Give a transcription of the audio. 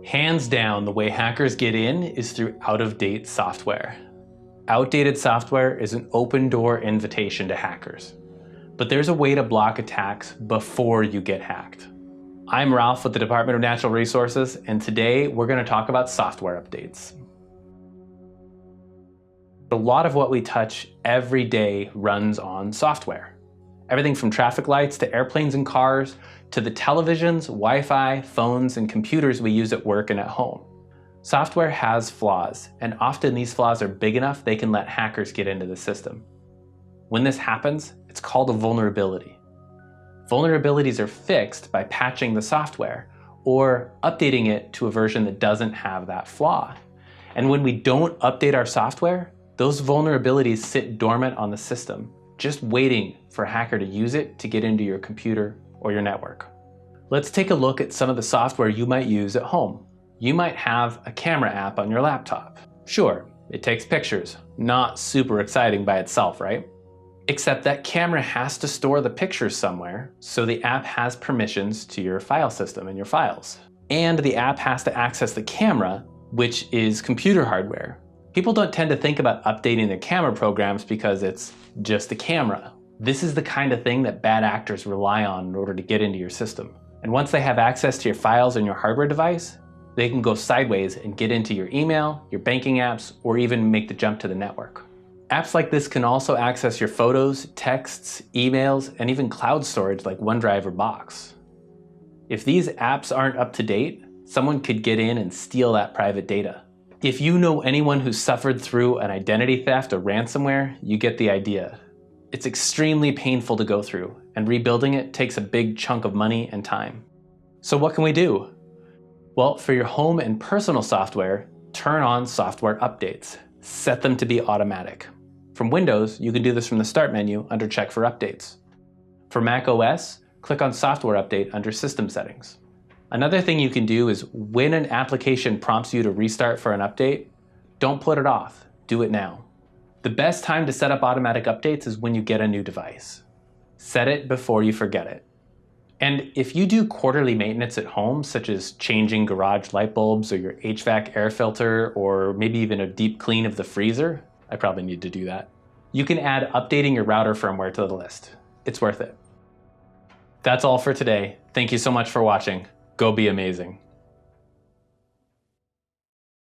Hands down, the way hackers get in is through out-of-date software. Outdated software is an open-door invitation to hackers. But there's a way to block attacks before you get hacked. I'm Ralph with the Department of Natural Resources, and today we're going to talk about software updates. A lot of what we touch every day runs on software. Everything from traffic lights to airplanes and cars, to the televisions, Wi-Fi, phones, and computers we use at work and at home. Software has flaws, and often these flaws are big enough they can let hackers get into the system. When this happens, it's called a vulnerability. Vulnerabilities are fixed by patching the software or updating it to a version that doesn't have that flaw. And when we don't update our software, those vulnerabilities sit dormant on the system, just waiting for a hacker to use it to get into your computer or your network. Let's take a look at some of the software you might use at home. You might have a camera app on your laptop. Sure, it takes pictures. Not super exciting by itself, right? Except that camera has to store the pictures somewhere, so the app has permissions to your file system and your files. And the app has to access the camera, which is computer hardware. People don't tend to think about updating their camera programs because it's just a camera. This is the kind of thing that bad actors rely on in order to get into your system. And once they have access to your files and your hardware device, they can go sideways and get into your email, your banking apps, or even make the jump to the network. Apps like this can also access your photos, texts, emails, and even cloud storage like OneDrive or Box. If these apps aren't up to date, someone could get in and steal that private data. If you know anyone who suffered through an identity theft or ransomware, you get the idea. It's extremely painful to go through, and rebuilding it takes a big chunk of money and time. So what can we do? Well, for your home and personal software, turn on software updates. Set them to be automatic. From Windows, you can do this from the Start menu under Check for Updates. For Mac OS, click on Software Update under System Settings. Another thing you can do is when an application prompts you to restart for an update, don't put it off, do it now. The best time to set up automatic updates is when you get a new device. Set it before you forget it. And if you do quarterly maintenance at home, such as changing garage light bulbs or your HVAC air filter, or maybe even a deep clean of the freezer, I probably need to do that, you can add updating your router firmware to the list. It's worth it. That's all for today. Thank you so much for watching. Go be amazing.